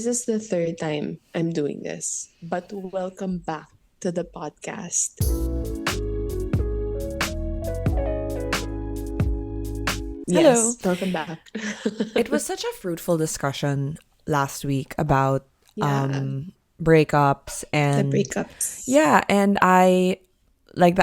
This is the third time I'm doing this, but welcome back to the podcast. Hello. Yes, welcome back. It was such a fruitful discussion last week about Yeah, breakups the and breakups. yeah, and I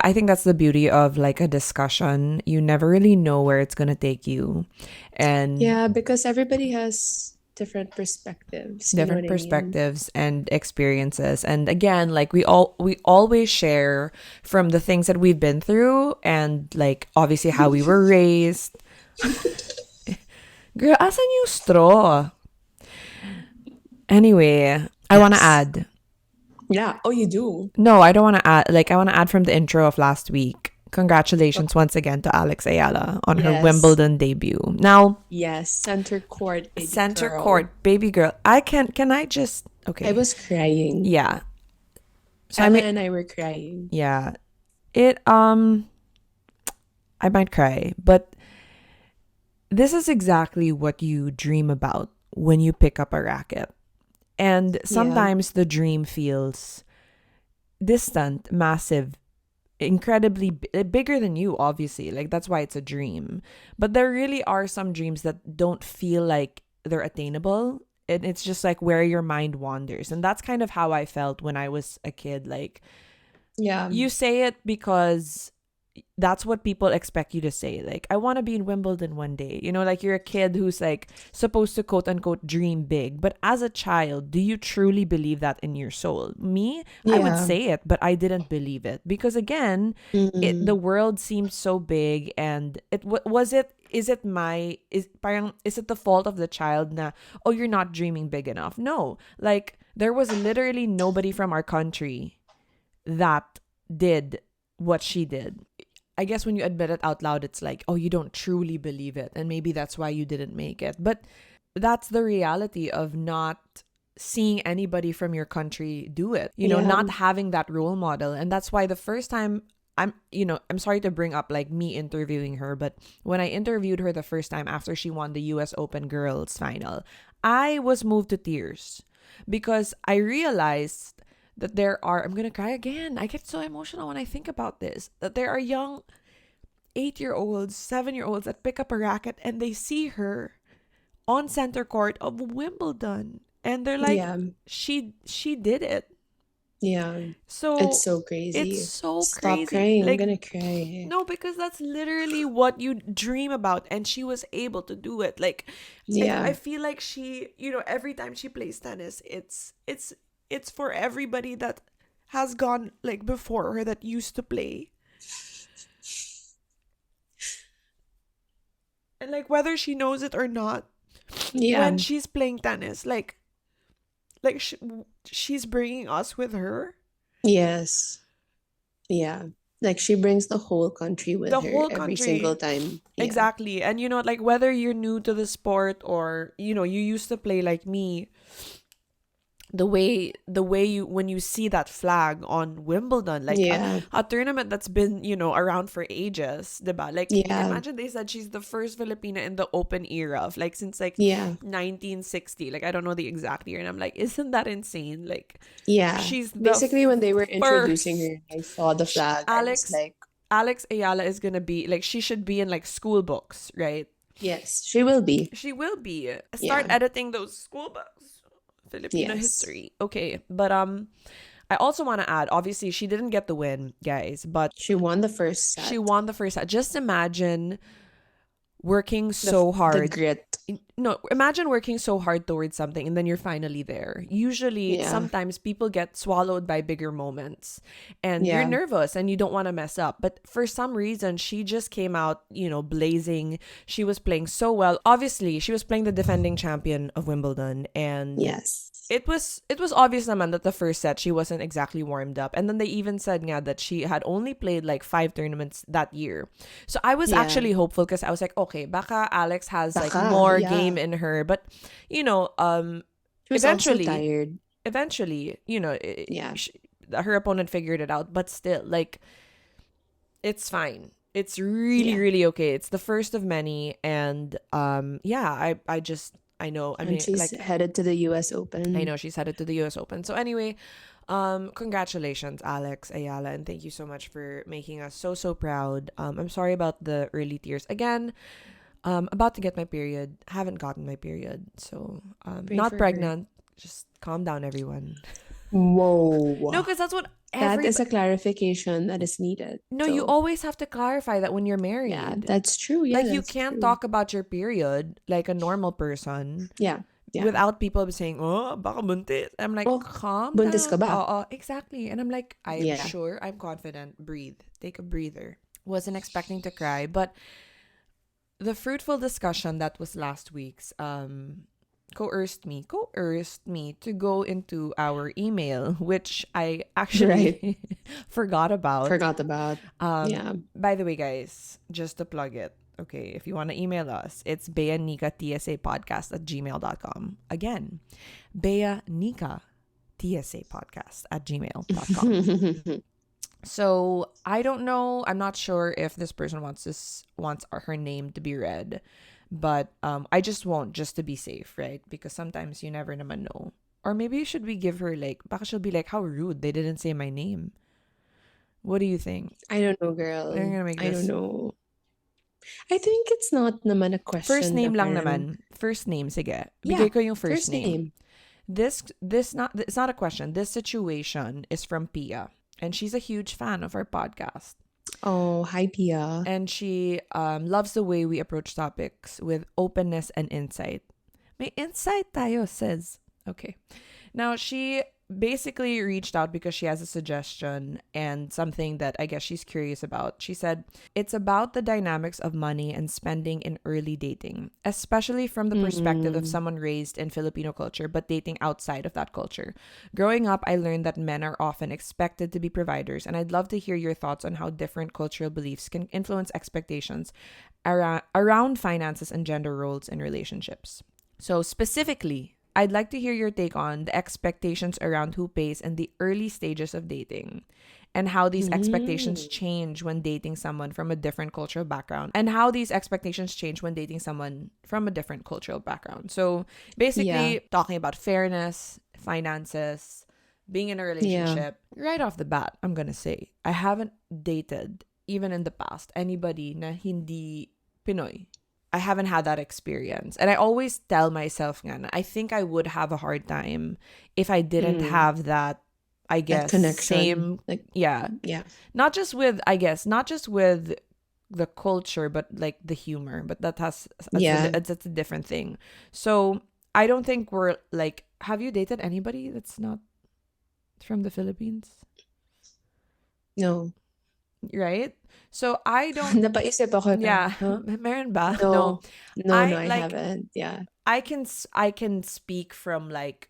think that's the beauty of like a discussion. You never really know where it's going to take you and Yeah, because everybody has different perspectives. You know what different I mean? perspectives and experiences. And again, like we always share from the things that we've been through and like obviously how we were raised. Girl, asan yung straw? Anyway, I want to Yes. add. Yeah. Oh, you do? No, I don't want to add. Like, I want to add from the intro of last week. Congratulations once again to Alex Ayala on her Yes. Wimbledon debut. Now, Yes. Center court, baby center girl. court, baby girl. Can I just, I okay. was crying. Yeah. So, I Ella mean, and I were crying. yeah. It, I might cry, but this is exactly what you dream about when you pick up a racket. And Yeah. sometimes the dream feels distant, massive, incredibly bigger than you, obviously, like that's why it's a dream, but there really are some dreams that don't feel like they're attainable, and it's just like where your mind wanders. And that's kind of how I felt when I was a kid. Like, Yeah. you say it because that's what people expect you to say. Like, I want to be in Wimbledon one day. You know, like you're a kid who's like supposed to quote unquote dream big. But as a child, do you truly believe that in your soul? Me, I would Yeah. say it, but I didn't believe it because again, the Mm. world seemed so big, and was it. Is it is it the fault of the child na, oh, you're not dreaming big enough? No. Like, there was literally nobody from our country that did what she did. I guess when you admit it out loud, it's like, oh, you don't truly believe it. And maybe that's why you didn't make it. But that's the reality of not seeing anybody from your country do it, Yeah. not having that role model. And that's why the first time I'm sorry to bring up like me interviewing her, but when I interviewed her the first time after she won the US Open girls final, I was moved to tears because I realized that I'm gonna cry again. I get so emotional when I think about this. That there are young 8-year-olds, 7-year-olds that pick up a racket and they see her on center court of Wimbledon. And they're like, Yeah. she did it. Yeah. It's So so it's crazy. so Stop crazy. crying. I'm Like, gonna cry. no, because that's literally what you dream about. And she was able to do it. Like, I Yeah. feel like she, every time she plays tennis, it's for everybody that has gone like before her that used to play. And like whether she knows it or not, Yeah. when she's playing tennis, like she's bringing us with her. Yes. Yeah. Like she brings the whole country with The her whole every single country. time. Yeah. Exactly. And like whether you're new to the sport or you used to play like me, the way you when you see that flag on Wimbledon, like Yeah. a tournament that's been around for ages, diba? Like, Yeah. imagine they said she's the first Filipina in the open era of like since like Yeah. 1960. Like, I don't know the exact year, and I'm like, isn't that insane? Like, Yeah. she's the Basically, when they were introducing first. her, I saw the flag. I was Alex like, Alex Ayala is gonna be like, she should be in like school books, right? yes, she will be. She will be. Start Yeah. editing those school books. Filipino Yes. history. Okay, but I also want to add, obviously she didn't get the win, guys, but She won the first she set. won the first set. Just imagine working The so the hard. grit. No, imagine working so hard towards something and then you're finally there. Usually, Yeah. sometimes people get swallowed by bigger moments and you're Yeah. nervous and you don't want to mess up. But for some reason, she just came out, blazing. She was playing so well. Obviously, she was playing the defending champion of Wimbledon, and Yes. it was obvious naman that the first set she wasn't exactly warmed up. And then they even said nga that she had only played like 5 tournaments that year. So I was Yeah. actually hopeful because I was like, okay, baka Alex has like Baka. more game Yeah. in her. But She was also eventually, tired. Yeah. her opponent figured it out. But still, like, it's fine. It's really, Yeah. really okay. It's the first of many. And yeah, I just I know. I And mean, she's like, headed to the US I Open. know she's headed to the US Open. So anyway, congratulations, Alex Ayala, and thank you so much for making us so so proud. I'm sorry about the early tears. Again, about to get my period. Haven't gotten my period. So Pray not for her. pregnant. Just calm down, everyone. No, Whoa. because that's what That every is a clarification that is needed. no, you So, always have to clarify that when you're yeah, married. that's true. Yeah, Like you that's can't true. talk about your period like a normal person Yeah, yeah. without people saying, "Oh, baka buntis." I'm like, Oh, "Calm buntis ka down." ba? Oh, exactly. And I'm like, "I am Yeah. sure. I'm confident. Breathe. Take a breather." Wasn't expecting to cry, but the fruitful discussion that was last week's coerced me to go into our email, which I Right. actually forgot about. Forgot about. Yeah. By the way, guys, just to plug it, okay, if you want to email us, it's beanikatsa podcast@gmail.com. Again, beanikatsa podcast@gmail.com. So I don't know. I'm not sure if this person wants her name to be read, but I just won't, just to be safe, right? Because sometimes you never naman know. Or maybe should we give her like, baka she'll be like, how rude, they didn't say my name. What do you think? I don't know, I'm girl. gonna make I don't this know. I think it's not naman a first question na name lang parang, naman. First name, sige. yeah, Bigay ko yung first first name. name. This not it's not a question. This situation is from Pia, and she's a huge fan of our podcast. Oh, hi, Pia. And she loves the way we approach topics with openness and insight. May insight tayo, says. Okay. Now, she basically reached out because she has a suggestion and something that I guess she's curious about. She said, it's about the dynamics of money and spending in early dating, especially from the perspective of Mm, someone raised in Filipino culture but dating outside of that culture. Growing up, I learned that men are often expected to be providers, and I'd love to hear your thoughts on how different cultural beliefs can influence expectations around finances and gender roles in relationships. So, specifically, I'd like to hear your take on the expectations around who pays in the early stages of dating and how these expectations mm, change when dating someone from a different cultural background and how these expectations change when dating someone from a different cultural background. So, yeah, basically, talking about fairness, finances, being in a yeah. relationship. Right off the bat, I'm going to say, I haven't dated, even in the past, anybody na hindi Pinoy. I haven't had that experience. And I always tell myself nga na I think I would have a hard time if I didn't Mm, have that, I that guess, connection. same, Like, yeah. yeah. Not just with the culture, but like the humor. But Yeah. that's a different thing. So I don't think we're like, have you dated anybody that's not from the Philippines? No. Right? So I don't, Napaisip ako parang, yeah, huh? meron ba? No. No. No, no, I I like haven't. Yeah. I can speak from like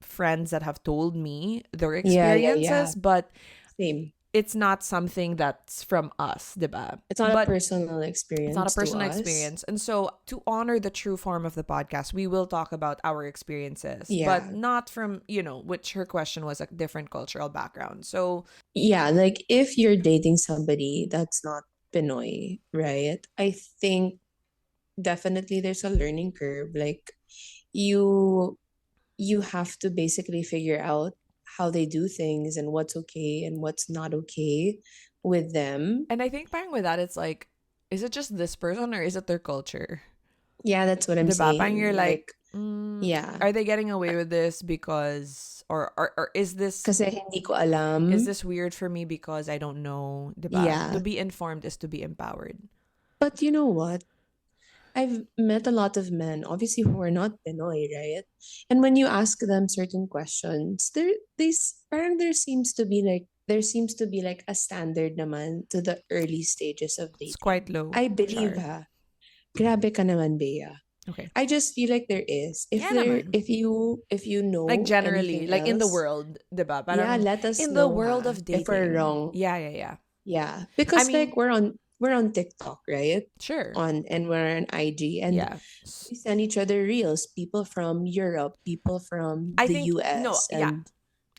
friends that have told me their Yeah, yeah, yeah. experiences, but Same. it's not something that's from us, diba? It's not a But personal it's not a experience to personal us. experience. And so to honor the true form of the podcast, we will talk about our experiences, but Yeah. not from, which her question was a different cultural background. So Yeah, like if you're dating somebody that's not Pinoy, right? I think definitely there's a learning curve. Like you you have to basically figure out how they do things and what's okay and what's not okay with them. and I think parang with that, it's like, is it just this person or is it their culture? Yeah, that's what I'm Diba? Parang you're saying. like, Like, yeah. are they getting away with this because, or Kasi hindi ko alam. is this weird for me because I don't know, diba? To Yeah. be informed is to be empowered. But you know what? I've met a lot of men, obviously who are not Pinoy, right? And when you ask them certain questions, parang there seems to be like a standard naman to the early stages of It's quite dating. low, I believe Char. ha. Grabe ka naman, Bea. Okay. I just feel like there is. Yeah naman. If you Like know generally, anything like in the else, world, diba? yeah, Parang let us in the know world ha of if we're dating. wrong. Yeah, yeah, yeah. Yeah, I because mean, like we're on TikTok, right? sure. And we're on IG and Yeah. we send each other reels. People from Europe, people from I the think no, US, yeah. and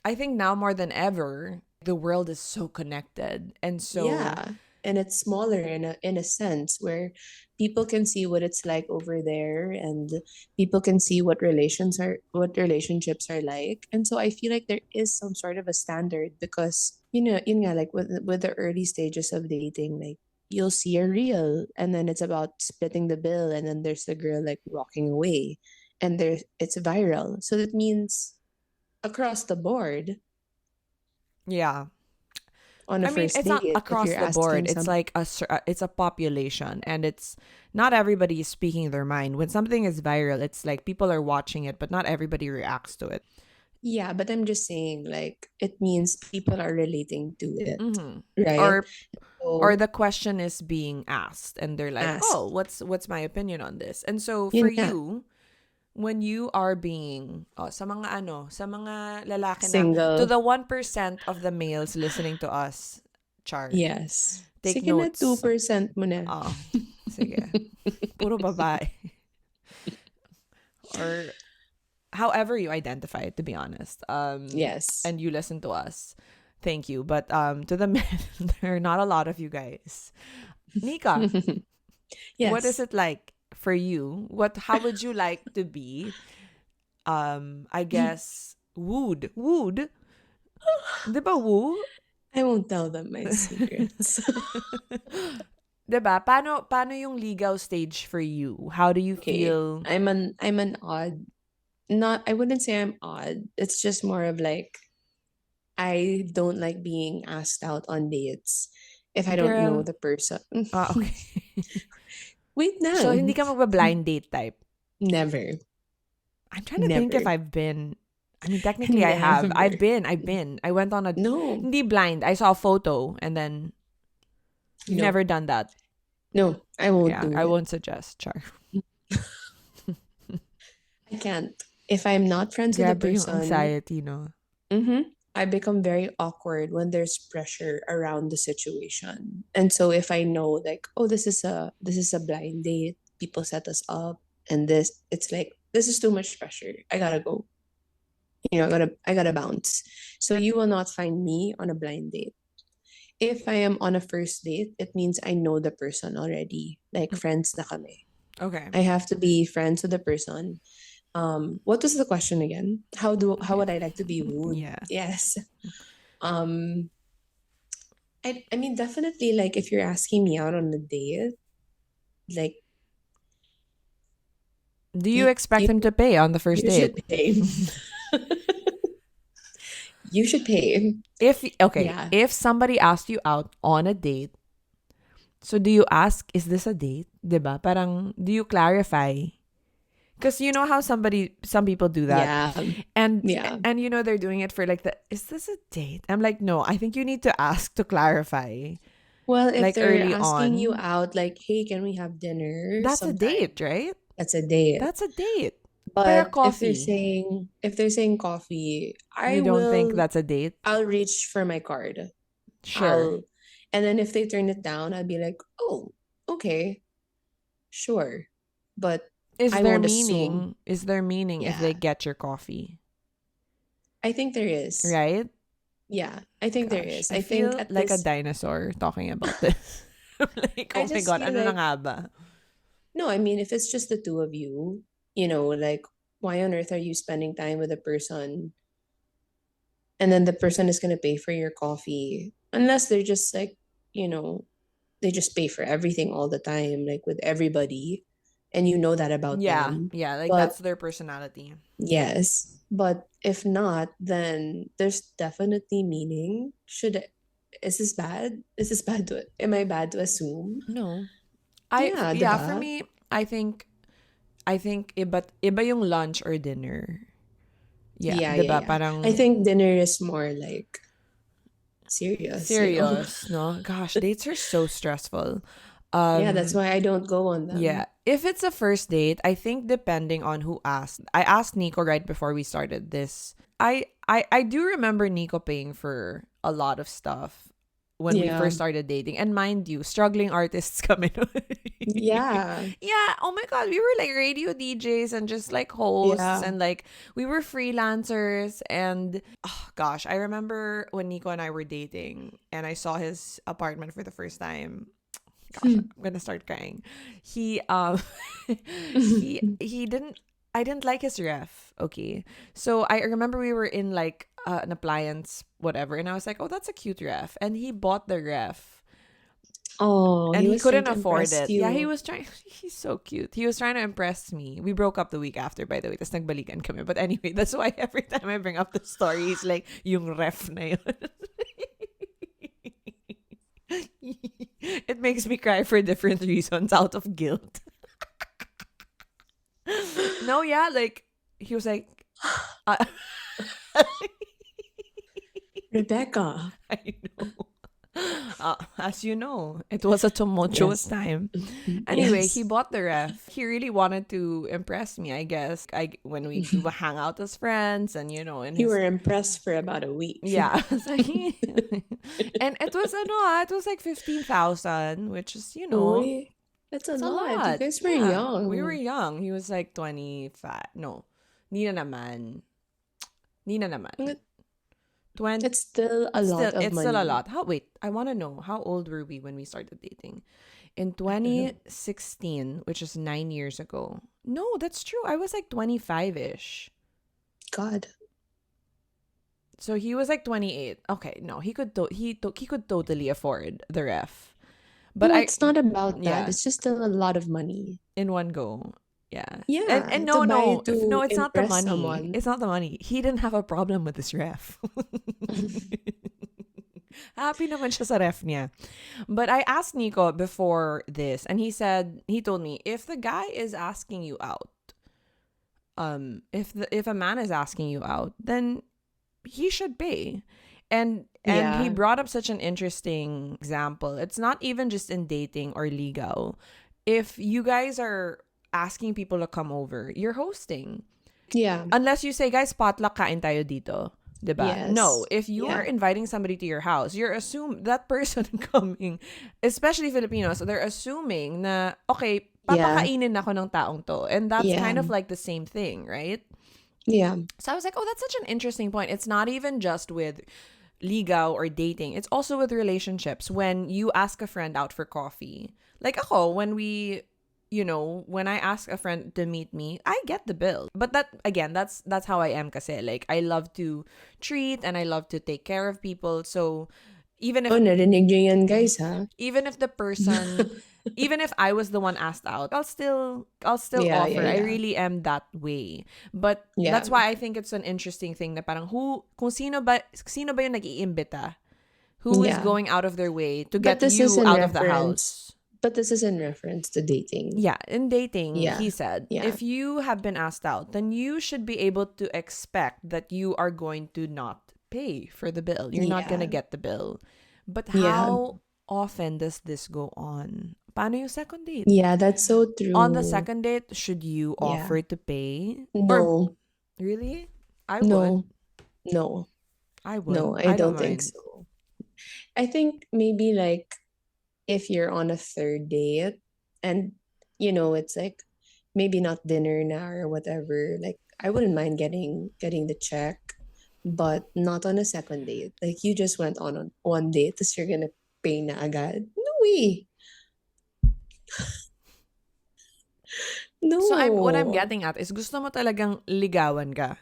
I think now more than ever, the world is so connected. And so yeah, and it's smaller in a sense where people can see what it's like over there, and people can see what relationships are like. And so I feel like there is some sort of a standard, because like with the early stages of dating, like you'll see a reel and then it's about splitting the bill, and then there's the girl like walking away, and there it's viral. So that means across the board Yeah. on a I mean, first it's not date, if across you're the board. asking It's some. like it's a population, and it's not everybody is speaking their mind. When something is viral, it's like people are watching it, but not everybody reacts to it. Yeah, but I'm just saying, like, it means people are relating to it, Mm-hmm. right? Or So the question is being asked, and they're like, ask. "Oh, what's my opinion on this?" And so for Yun nga, you, when you are being sa mga lalaki na, to single. the 1% of the males listening to us, Char, Yes. take Sige na, notes. 2% mo na. Oh, sige. Puro babae. Or however you identify it, to be honest. Yes. And you listen to us. Thank you. But to the men, there are not a lot of you guys. Nika, what is Yes. it like for you? How would you like to be I guess wooed? Wooed? 'Di ba woo? I won't tell them my secrets. 'Di ba? Paano yung legal stage for you? How do you Okay. feel? I'm an odd, not, I wouldn't say I'm odd. It's just more of like, I don't like being asked out on dates if I don't know Girl, the person. okay. Wait So hindi lang. ka magba-blind date type. Never. I'm trying to think if Never. I've been. I mean, technically I have. Never. I've been. I went on a No. hindi blind. I saw a photo and then you've No. never done that. No, I won't Yeah, do I it. won't suggest, Char. I can't. If I'm not friends with the Grabe yung person, anxiety, no? I become very awkward when there's pressure around the situation. And so if I know, like, oh, this is a blind date, people set us up, and this, it's like, this is too much pressure. I gotta go. I gotta bounce. So you will not find me on a blind date. If I am on a first date, it means I know the person already. Like, friends na kami. Okay. I have to be friends with the person. What was the question again? How Yeah. would I like to be wooed? Yeah. Yes. Um, I mean, definitely, like, if you're asking me out on a date, like, Do you you expect you, him to pay on the first you should date? pay. You should pay. Yeah. If somebody asked you out on a date, so do you ask, is this a date? 'Di ba? Parang do you clarify? Because you know how some people do that, Yeah. and Yeah. they're doing it for like is this a date? I'm like, no, I think you need to ask to clarify, Well, if like they're early asking you on. out, like, hey, can we have dinner That's a date, sometime? right? That's a date. That's a date. Pero But coffee, if they're saying coffee, you don't think that's a date? I'll reach for my card. Sure. I'll and then if they turn it down, I'll be like, "Oh, okay, sure." But Is I there won't assume. meaning? Is there meaning if they Yeah. get your coffee? I think there is. Right? Yeah, I think there Gosh, is. I I think feel at like a this dinosaur talking about this. I'm like, I oh my just god, feel ano na like, nga ba? no, I mean, if it's just the two of you, like, why on earth are you spending time with a person and then the person is going to pay for your coffee, unless they're just like, you know, they just pay for everything all the time, like with everybody, and you know that about Yeah, them. yeah, like But that's their personality. yes, but if not, then there's definitely meaning. Is this bad? Is this bad to Am I bad to assume? No. Yeah, Yeah, for diba? me, I think iba yung lunch or dinner. Yeah, Yeah, yeah, 'di ba? yeah. I Parang think dinner is more like serious. serious, no? Gosh, dates are so stressful. Yeah, that's Um why I don't go on Yeah. them. If it's a first date, I think depending on who asked. I asked Nico right before we started this. I do remember Nico paying for a lot of stuff. when we Yeah. first started dating. And mind you, struggling artists coming. Yeah. Yeah, oh my god, we were like radio DJs and just like hosts, Yeah. and like we were freelancers. And oh gosh, I remember when Nico and I were dating and I saw his apartment for the first time. Gosh, I'm gonna start crying. He he didn't, I didn't like his ref. Okay, so I remember we were in like an appliance whatever, and I was like, oh, that's a cute ref, and he bought the ref. Oh, And he he was trying couldn't to afford impress it. Yeah, he you. was trying. He's so cute. He was trying to impress me. We broke up the week after, by the way. Tapos nagbalikan kami. But anyway, that's why every time I bring up the story, he's like, yung ref na yun. It makes me cry for different reasons out of guilt. No, yeah, like, he was like, uh, Rebecca. I know. As you know, it was a tumultuous Yes. time. Anyway, he Yes. bought the ref. He really wanted to impress me, I guess. When we hang out as friends, and in You his, were impressed for about a week. yeah. So and it was it was like 15,000, which is Uy, that's a it's a lot. You lot. guys were Yeah, we were young. young. He was like 25. No, Nina naman. Nina naman. But 20. it's still a Still, lot of it's still a money. lot. Wait, I want to know, how old were we when we started dating? In I don't know. 2016, which is 9 years ago. No, that's true. I was like 25-ish. God. So he was like 28. Okay, no, he could totally afford the ref. But No, I, it's not about that. yeah, It's just still a lot of money. in one go. Yeah. And Yeah, to no, buy no, no, to it's not the impress money. someone. It's not the money. He didn't have a problem with his ref. Happy naman siya sa ref niya. But I asked Nico before this, and he told me, if the guy is asking you out, if a man is asking you out, then he should pay. And he Yeah. brought up such an interesting example. It's not even just in dating or legal. If you guys are asking people to come over, you're hosting. Yeah. Unless you say, guys, potluck kain tayo dito. 'Di ba? No, Yes. if you are Yeah. inviting somebody to your house, you're assume that person coming, especially Filipinos, they're assuming na, okay, Yeah. papakainin ako ng taong to. And that's kind Yeah. of like the same thing, right? Yeah. So I was like, oh, that's such an interesting point. It's not even just with ligaw or dating. It's also with relationships. When you ask a friend out for coffee, like ako, when I ask a friend to meet me, I get the bill. But that, again, that's how I am kasi. Like, I love to treat and I love to take care of people. So even if Oh, narinig nyo yan, guys, ha? even if the person even if I was the one asked out, I'll still Yeah, yeah, offer. I yeah. really am that way. But Yeah. that's why I think it's an interesting thing na parang kung sino ba yung nag-iimbita, who is Yeah. going out of their way to But get this is you in out of the reference. house. But this is in reference to dating. Yeah, in dating, he Yeah. said, Yeah. if you have been asked out, then you should be able to expect that you are going to not pay for the bill. You're not going to Yeah. get the bill. But Yeah. how often does this go on? Paano yung second date? Yeah, that's so On the true. second date, should you Yeah. offer to pay? Or No. really? I would. No. No. I No, would. I I don't don't think mind. so. I think maybe like if you're on a third date and it's like maybe not dinner now or whatever, like I wouldn't mind getting the check, but not on a second date. Like you just went on one date, so you're gonna pay na agad. No way. So what I'm No. getting at is, gusto mo talagang ligawan ka.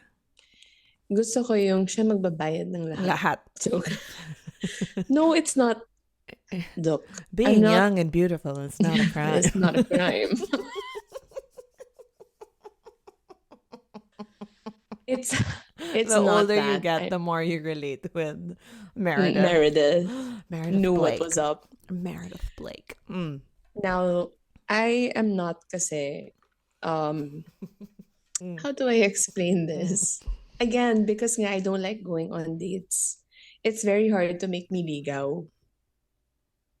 Gusto ko yung siya magbabayad ng lahat. Lahat. Joke. No, it's not. Look, I'm Being not. young and beautiful is not a It's crime. not a crime. It's it's The not older you that. get, the more you relate with Meredith. Meredith Meredith knew what Blake. was up. Meredith Blake. Mm. Now, I am not kasi um Mm. how do I explain Mm. this? Again, because nga I don't like going on dates. It's very hard to make me ligaw.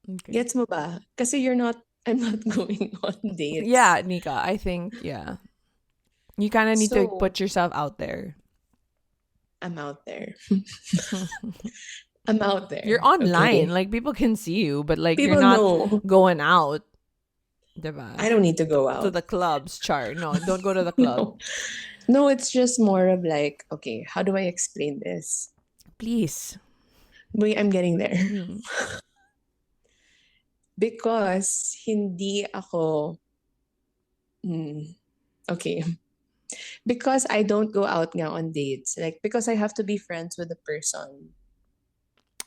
Okay. Gets mo ba? Kasi I'm not going on dates. Yeah, Nika, I think, yeah. You kind of need to So, put yourself out there. I'm out there. I'm out You're there. online. Okay. Like, people can see you, but like, you're People not know going out. I Diba? don't need to go To out. the clubs, Char. No, don't go to the club. No. No, it's just more of like, okay, how do I explain this? Please. Wait, I'm getting there. Mm. Because hindi ako, okay. Because I don't go out nga on dates. Like, because I have to be friends with the person.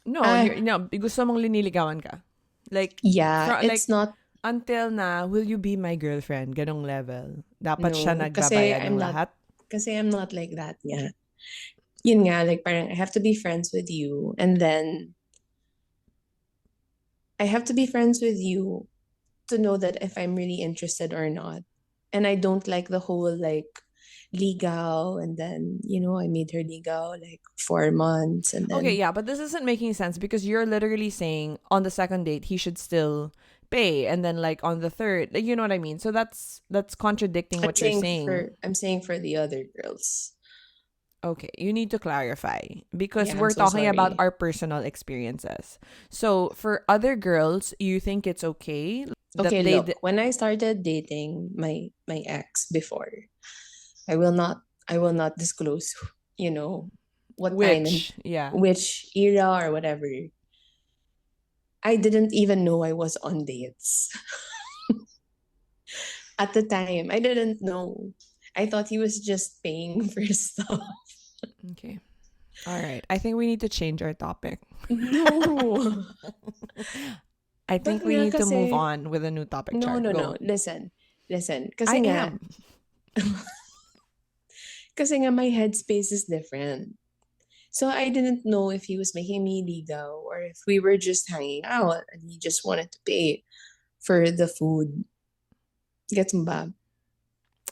No, Ah, you're, no, gusto mong liniligawan ka. Like, yeah, like, it's not, until na, will you be my girlfriend? Ganong level. Dapat siya no. Kasi nagbabayad ng lahat. I'm not like that nga. Yun nga, like, parang I have to be friends with you. And then, I have to be friends with you to know that if I'm really interested or not. And I don't like the whole like ligaw and then, I made her ligaw like 4 months and Okay, then yeah, but this isn't making sense because you're literally saying on the second date he should still pay, and then like on the third, like, you know what I mean? So that's contradicting what you're saying. I'm saying for the other girls. Okay, you need to clarify because Yeah, I'm we're so talking about sorry. our personal experiences. So, for other girls, you think it's okay that Okay, they look, when I started dating my ex before, I will not I will not disclose, you know, what time and which, yeah. which era or whatever. I didn't even know I was on dates. At the time, I didn't know. I thought he was just paying for stuff. Okay. All right. I think we need to change our topic. No. I But think we nga need to kasi, move on with a new topic, no, Char. no, no. Go. Listen. Listen. I Kasi nga, am. kasi nga my headspace is different. So I didn't know if he was making me ligaw or if we were just hanging out and he just wanted to pay for the food. Gets mo ba?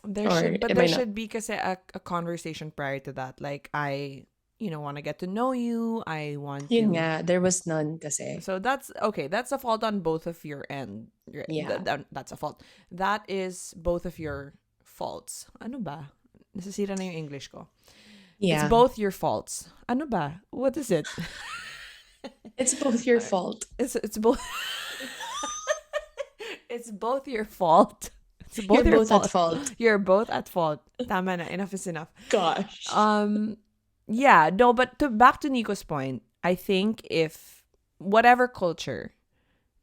There Or should, but am I there not? should be kasi a conversation prior to that. Like, I, want to get to know you. I want Yun to. nga, there was none kasi. So that's okay. That's a fault on both of your end. Yeah. That's a fault. That is both of your faults. Ano ba? Nasisira na yung English ko. It's Yeah. both your faults. Ano ba? What is it? It's both your fault. It's both. It's both your fault. It's You're both your both at fault. fault. You're both at fault. Tama na. Enough is enough. Gosh. Yeah, no, but back to Nico's point, I think if whatever culture,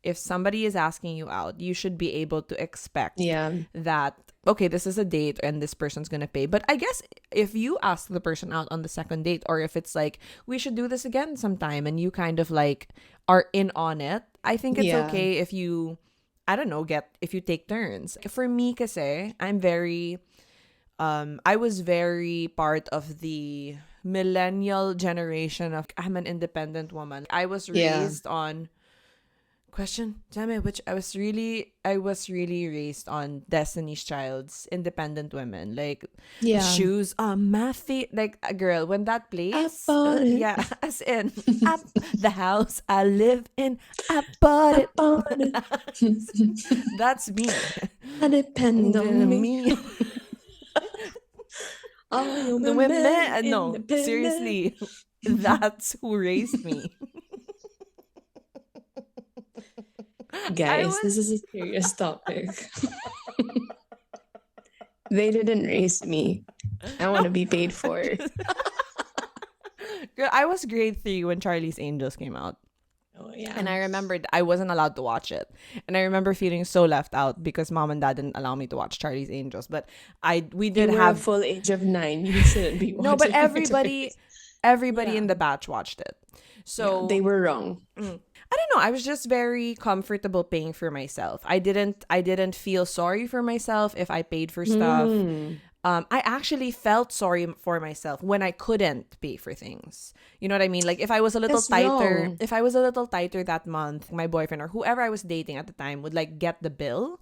if somebody is asking you out, you should be able to expect Yeah. that, okay, this is a date and this person's gonna pay. But I guess if you ask the person out on the second date, or if it's like, we should do this again sometime, and you kind of like are in on it, I think it's Yeah. okay if you, I don't know, if you take turns. For me, kasi, I was very part of the millennial generation of, I'm an independent woman. I was Yeah. raised on, question, damn it, which I was really raised on Destiny's Child's Independent Women. Like, Yeah. shoes on my feet. Like, a girl, when that I plays, bought it. yeah, as in, the house I live in, I bought I it. bought it. That's me. I depend on me. Me. All you The women women, no, independent. seriously, that's who raised me. I Guys, this was is a serious topic. They didn't raise me. I want to be paid for it. Girl, I was grade 3 when Charlie's Angels came out. Oh, yeah. And I remembered I wasn't allowed to watch it. And I remember feeling so left out because mom and dad didn't allow me to watch Charlie's Angels. But we You did were a have, full age of 9. You shouldn't be no, but watching everybody it. everybody Yeah. in the batch watched it. Yeah, So they were wrong. I don't know. I was just very comfortable paying for myself. I didn't feel sorry for myself if I paid for stuff. Hmm. I actually felt sorry for myself when I couldn't pay for things. You know what I mean? Like, if I was a little That's tighter, wrong. if I was a little tighter that month, my boyfriend or whoever I was dating at the time would like get the bill.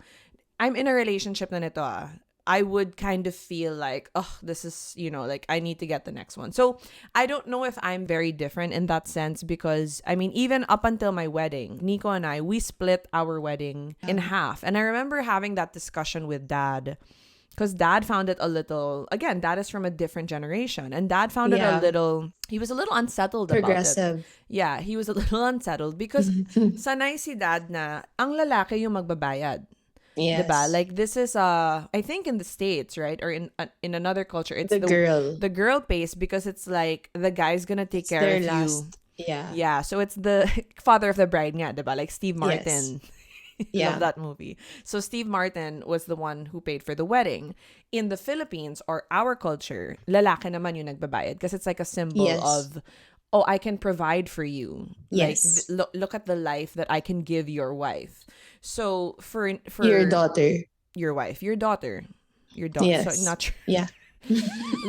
I'm in a relationship na nito ah. I would kind of feel like, oh, this is, like, I need to get the next one. So I don't know if I'm very different in that sense because, I mean, even up until my wedding, Nico and I, we split our wedding in half. And I remember having that discussion with dad Because dad found it a little, again, dad is from a different generation, and dad found it a Yeah. little, he was a little unsettled about it. Progressive. Yeah, he was a little unsettled because sanay si dad na ang lalaki yung magbabayad. 'Di ba? Yes. Like this is I think in the States, right? Or in another culture, it's The girl. the girl pays because it's like the guy's gonna take It's care their of you. last. Yeah. Yeah, so it's the father of the bride nga, 'di ba? Like Steve Yes. Martin. Love Yeah. that movie. So Steve Martin was the one who paid for the wedding. In the Philippines or our culture, lalaki naman yung nagbabayad because it's like a symbol Yes. of, oh, I can provide for you. Like Yes. look at the life that I can give your wife. So Your for daughter. your wife, your daughter. So Yes. not sure. Yeah.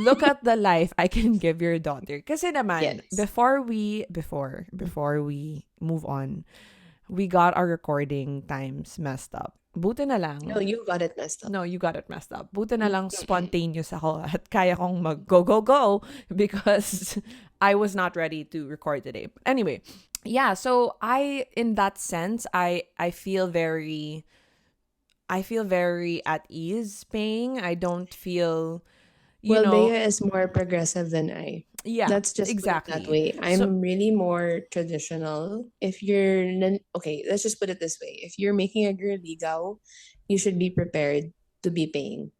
Look at the life I can give your daughter. Kasi naman, Yes. before we move on, we got our recording times messed up. Buti na No, lang. you got it messed up. No, you got it messed up. Buti na lang spontaneous ako at kaya kong mag go, go, go because I was not ready to record today. Anyway, yeah, so in that sense, I feel very at ease paying. I don't feel, Well, Bea is more progressive than I. yeah, Let's just put it that exactly. way. So, I'm really more traditional. If you're okay, let's just put it this way. If you're making a girl ligaw, you should be prepared to be paying.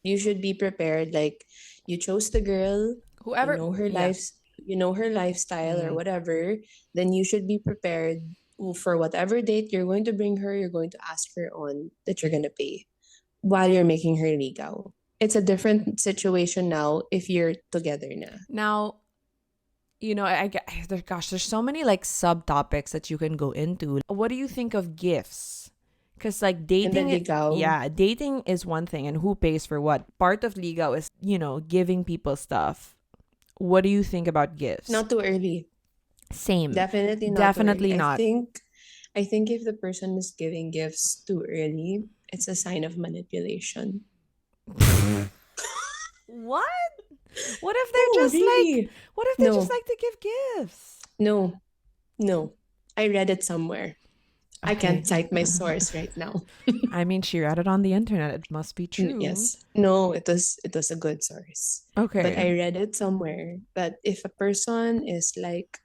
You should be prepared. Like you chose the girl, whoever, yeah. you know her lifestyle or Mm. whatever. Then you should be prepared for whatever date you're going to bring her. You're going to ask her on that you're gonna pay while you're making her ligaw. It's a different situation now if you're together na. Now, gosh, there's so many like subtopics that you can go into. What do you think of gifts? Because like And then dating, ligaw, yeah, dating is one thing, and who pays for what? Part of ligaw is, giving people stuff. What do you think about gifts? not too early. Same. Definitely not too Definitely early. not. I think if the person is giving gifts too early, it's a sign of manipulation. What? What if No, they're just like, really. what if they No. just like to give gifts? No. No. I read it somewhere. I Okay. can't cite my source right now. I mean, she read it on the internet. It must be true. Yes. No, it was a good source. Okay. But I read it somewhere that if a person is like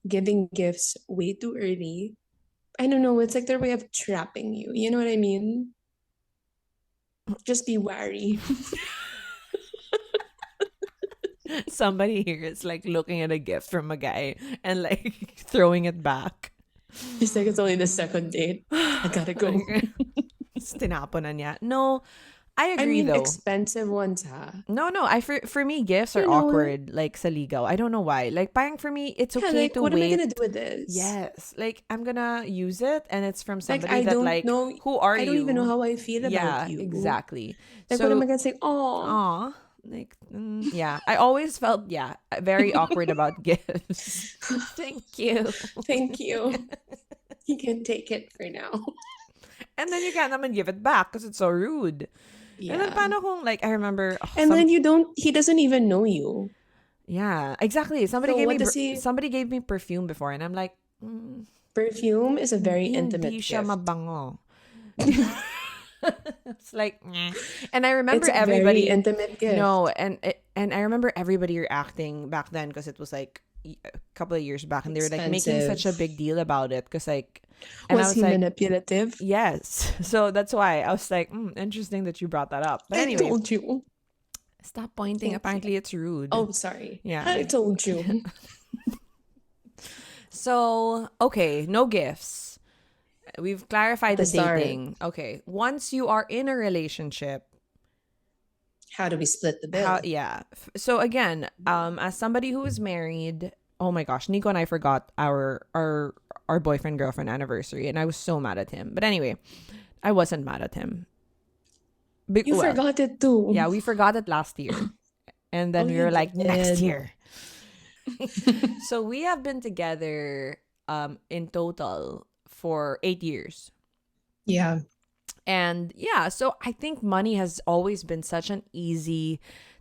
giving gifts way too early, I don't know, it's like their way of trapping you. You know what I mean? Just be wary. Somebody here is like looking at a gift from a guy and like throwing it back. It's like it's only the second date. I gotta go. Tinapon na niya. No, I I agree mean, though. expensive ones, ha? No, for me, gifts are You know, awkward. Like sa ligaw, I don't know why. Like parang for me, it's yeah, okay like, to what am I wait. gonna do with this? Yes, like I'm gonna use it, and it's from Like, somebody I that don't like, know. who are I you? don't even know how I feel about Yeah, you. exactly. Like, what am So, I gonna say? Oh, aw, like, yeah, I always felt very awkward about gifts. Thank you. thank you. You can take it for now. And then you can't naman give it back because it's so rude. And then Yeah. paano kung like I remember And then he doesn't even know you. yeah, exactly. Somebody So gave what me does he, somebody gave me perfume before and I'm like, perfume is a very intimate hindi siya gift. mabango. It's like, and I remember It's a very everybody intimate gift. no, and I remember everybody reacting back then because it was like a couple of years back, and they were like making such a Expensive. big deal about it because like, and I Was was he like, manipulative? yes. So that's why I was like, interesting that you brought that up. But I anyway, told you. stop pointing. Thank you. Apparently, it's rude. Oh, sorry. Yeah. I told you. So, okay, no gifts. We've clarified The the start. dating. Okay. Once you are in a relationship, How do we split the bill? So again, as somebody who is married, oh my gosh, Nico and I forgot our boyfriend girlfriend anniversary, and I was so mad at him. But anyway, I wasn't mad at him. You forgot it too. Yeah, we forgot it last year. And then Oh, we you were like, next did. year. So we have been together in total for 8 years. Yeah. And yeah, so I think money has always been such an easy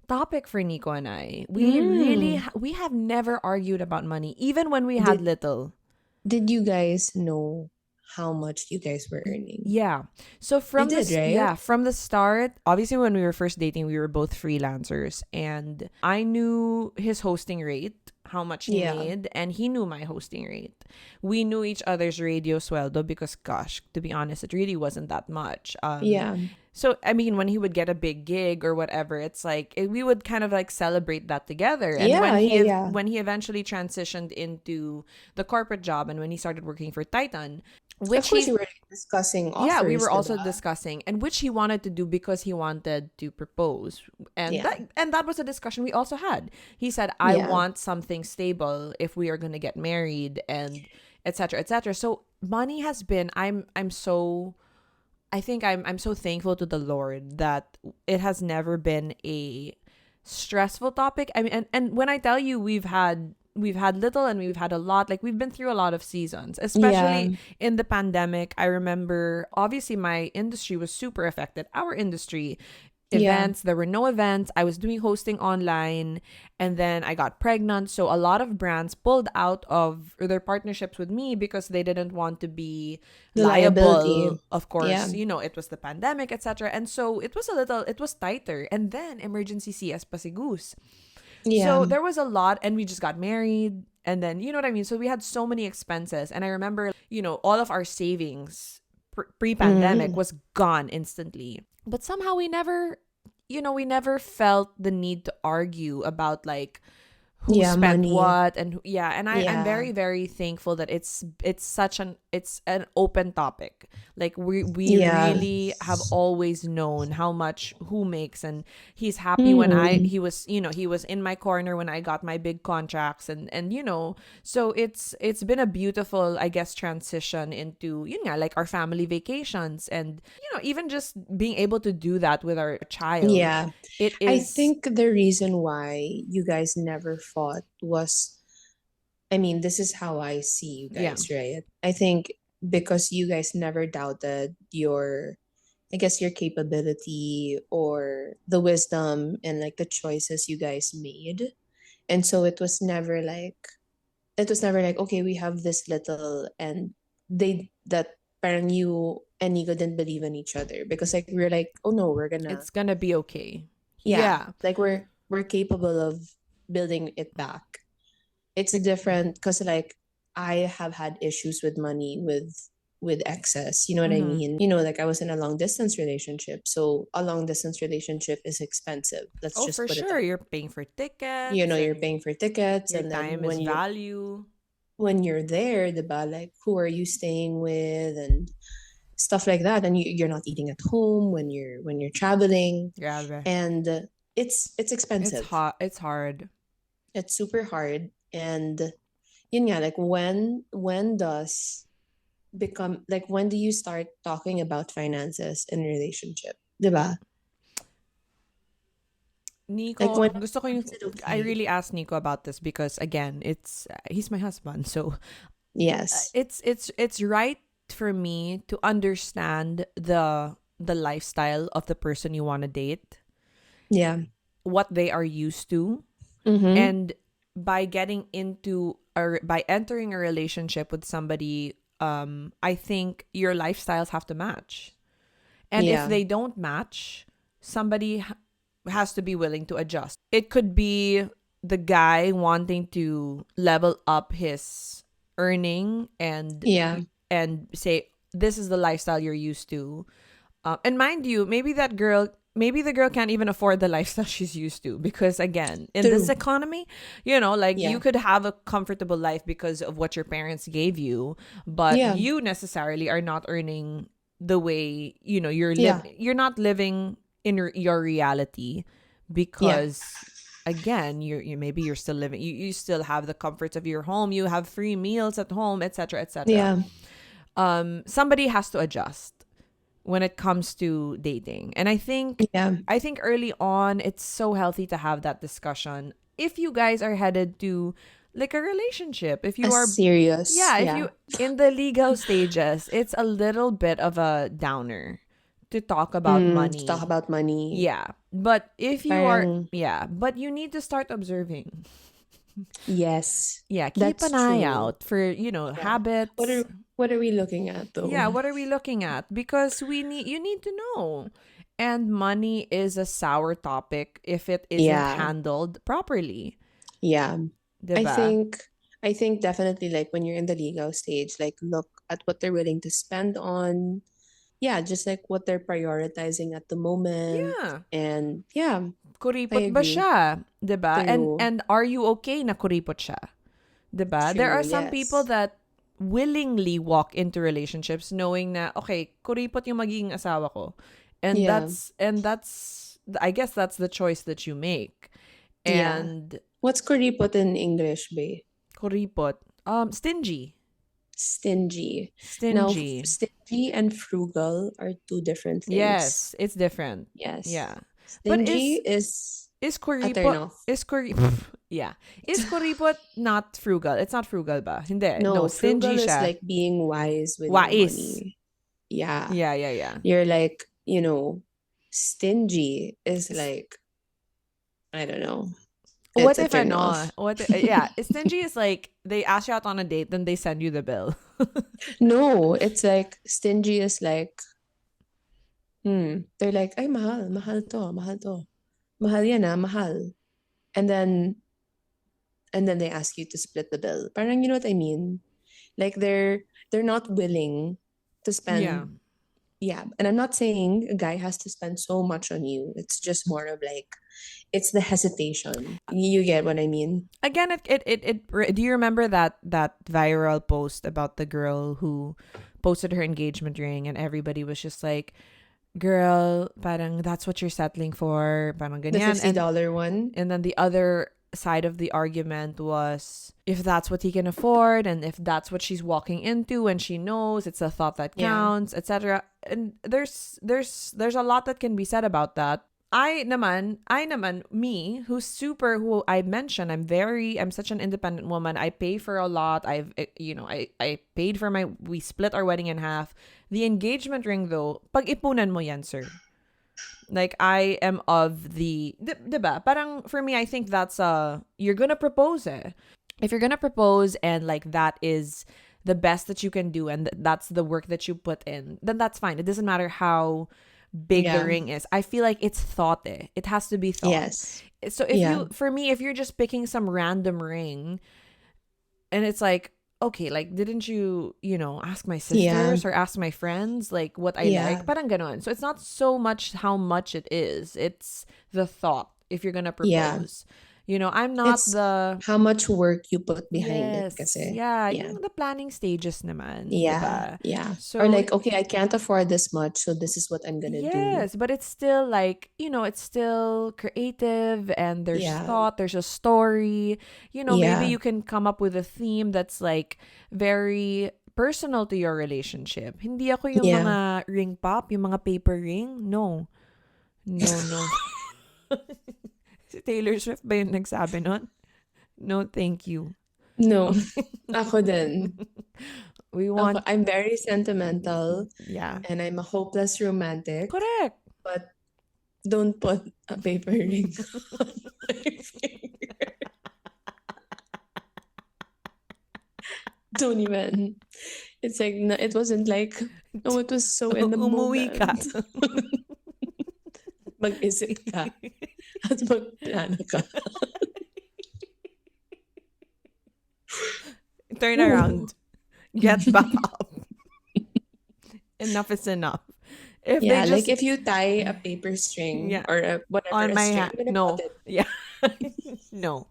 topic for Nico and I. We really we have never argued about money, even when we had little. Did you guys know how much you guys were earning. Yeah. So You from did, this, right? yeah, from the start, obviously when we were first dating, we were both freelancers, and I knew his hosting rate, how much he Yeah. made, and he knew my hosting rate. We knew each other's radio sueldo because, gosh, to be honest, it really wasn't that much. Yeah. So I mean, when he would get a big gig or whatever, it's like we would kind of like celebrate that together. And Yeah, yeah, yeah. when he eventually transitioned into the corporate job and when he started working for Titan, which Of course, he you were discussing yeah, we offers, were also diba? discussing, and which he wanted to do because he wanted to propose. Yeah. And that was a discussion we also had. He said, I Yeah. want something stable if we are gonna get married, and etc. etc. So money has been, I'm so, I think I'm so thankful to the Lord that it has never been a stressful topic. I mean, and when I tell you we've had little and we've had a lot, like we've been through a lot of seasons, Yeah. especially in the pandemic. I remember obviously my industry was super affected. Our industry, Yeah. events, there were no events. I was doing hosting online, and then I got pregnant. So a lot of brands pulled out of their partnerships with me because they didn't want to be The liability. liable. Of Yeah. course, it was the pandemic, etc. And so it was tighter. And then emergency CS pasigus. Yeah. So there was a lot, and we just got married. And then, you know what I mean? So we had so many expenses. And I remember, all of our savings pre pandemic Mm. was gone instantly. But somehow we never felt the need to argue about like who Yeah, spent money. what, and yeah, and I'm Yeah. very, very thankful that it's an open topic. Like we Yeah. really have always known how much who makes, and he's happy when Mm. he was in my corner when I got my big contracts, and so it's been a beautiful, I guess, transition into like our family vacations, and even just being able to do that with our child. Yeah. It I is, think the reason why you guys never fought was, I mean, this is how I see you yeah. guys, right? I think because you guys never doubted your, I guess, your capability or the wisdom and like the choices you guys made. And so it was never like, okay, we have this little, and that parang you and Nico didn't believe in each other because like we're like, oh no, we're gonna, It's gonna be okay. yeah, Yeah. like we're capable of building it back. It's different because like I have had issues with money with excess. You know what I Mm-hmm. mean? Like I was in a long distance relationship, so a long distance relationship is expensive. Let's Oh, just for put it sure. that. You're paying for tickets, You're and paying for tickets, your and then time is value. when you're there, diba, like who are you staying with and stuff like that, and you're not eating at home when you're traveling, Grabe. and it's It's expensive. hot. It's hard. It's super hard, and yun nga, like when does become like when do you start talking about finances in relationship, diba? Like Nico, when gusto ko yung, is it I okay? really asked Nico about this because again, he's my husband. So Yes. it's right for me to understand the lifestyle of the person you want to date, Yeah. what they are used to, Mm-hmm. and by entering a relationship with somebody, I think your lifestyles have to match, and if Yeah. they don't match, somebody has to be willing to adjust. It could be the guy wanting to level up his earning, Yeah. and say this is the lifestyle you're used to. And mind you, maybe the girl can't even afford the lifestyle she's used to, because again, in this True. economy, like you Yeah. could have a comfortable life because of what your parents gave you, but Yeah. you necessarily are not earning the way, Yeah. you're not living in your reality, Yeah. because again, maybe you're still living, you still have the comforts of your home, you have free meals at home, etc., etc. Yeah. Somebody has to adjust when it comes to dating. And Yeah. I think early on it's so healthy to have that discussion. If you guys are headed to like a relationship, if A you are serious. yeah, if Yeah. you in the legal stages, it's a little bit of a downer to talk about To talk money. about money. Yeah. But if you are Parang yeah, but you need to start observing. Yes. Yeah, keep That's an eye true. out for, Yeah. What habits. are what are we looking at though? Yeah, what are we looking at? Because you need to know. And money is a sour topic if it isn't Yeah. handled properly. Yeah. I 'Di ba? think I think definitely like when you're in the legal stage, like look at what they're willing to spend on. Yeah, just like what they're prioritizing at the moment. Yeah. And yeah, I Kuripot ba agree. siya? 'Di ba? True. And are you okay na kuripot siya? 'Di ba? There True, are some people yes. that willingly walk into relationships knowing na okay, kuripot yung magiging asawa ko. Yeah. And that's I guess that's the choice that you make. Yeah. And What's kuripot in English, babe? kuripot, stingy. Stingy. Now, Stingy. stingy and frugal are two different things. Yes, it's different. Yes. Yeah. But Stingy is is a turn kuripot off. is kuri yeah. Is kuripot not frugal? It's not frugal ba? Hindi. No, No, stingy frugal is siya. like being wise with your Wais. money. Yeah. Yeah, yeah, yeah. You're like, stingy is Is like, I don't know. It's what a if turn off. ano? Yeah, stingy is like they ask you out on a date, then they send you the bill. No, it's like stingy is like, they're like, ay, mahal, mahal to, mahal to. Mahal yan ah, mahal. And then they ask you to split the bill. Parang you know what I mean? Like they're not willing to Yeah. spend. Yeah, and I'm not saying a guy has to spend so much on you. It's just more of like it's the hesitation. You get what I mean? Again, do you remember that viral post about the girl who posted her engagement ring and everybody was just like, "Girl, parang that's what you're settling for." Parang The ganyan. $50 one. And then the other side of the argument was if that's what he can afford and if that's what she's walking into and she knows it's a thought that Yeah. counts, etc. And there's a lot that can be said about that. I naman, me, who I mentioned, I'm such an independent woman. I pay for a lot. I paid for we split our wedding in half. The engagement ring though, pag-ipunan mo yan, sir. Like I am of diba? Parang for me, I think that's you're gonna propose eh. If you're gonna propose and like that is the best that you can do and that's the work that you put in, then that's fine. It doesn't matter how big the Yeah. ring is. I feel like it's thought eh. It has to be thought. Yes. So Yeah. for me, if you're just picking some random ring and it's like, okay, like didn't you ask my Yeah. sisters or ask my friends like what I like? Yeah. Parang ganon. So it's not so much how much it is. It's the thought if you're gonna Yeah. propose. I'm not It's the how much work you put behind it yes. kasi. Yeah, Yeah. yung the planning stages naman, Yeah. 'di Yeah. Or So like, okay, I can't afford this much, so this is what I'm gonna do. yes, but it's still like, it's still creative and there's Yeah. thought, there's a story. Maybe Yeah. you can come up with a theme that's like very personal to your relationship. Hindi ako yung Yeah. mga ring pop, yung mga paper ring. No. No, no. Si Taylor Swift ba yung nagsabi nun? No, thank you. No. Ako din. We want, I'm very sentimental yeah. and I'm a hopeless romantic, Correct. but don't put a paper ring on my finger. Don't even. It's like, no, it wasn't like, no, it was so in the Umuwi ka. moment. Mag-isip ka at magplano ka. Turn around. Get back up. Enough is enough. If Yeah, they just like if you tie a paper string yeah or whatever on a my string, hand, I'm gonna cut no, it. yeah, no,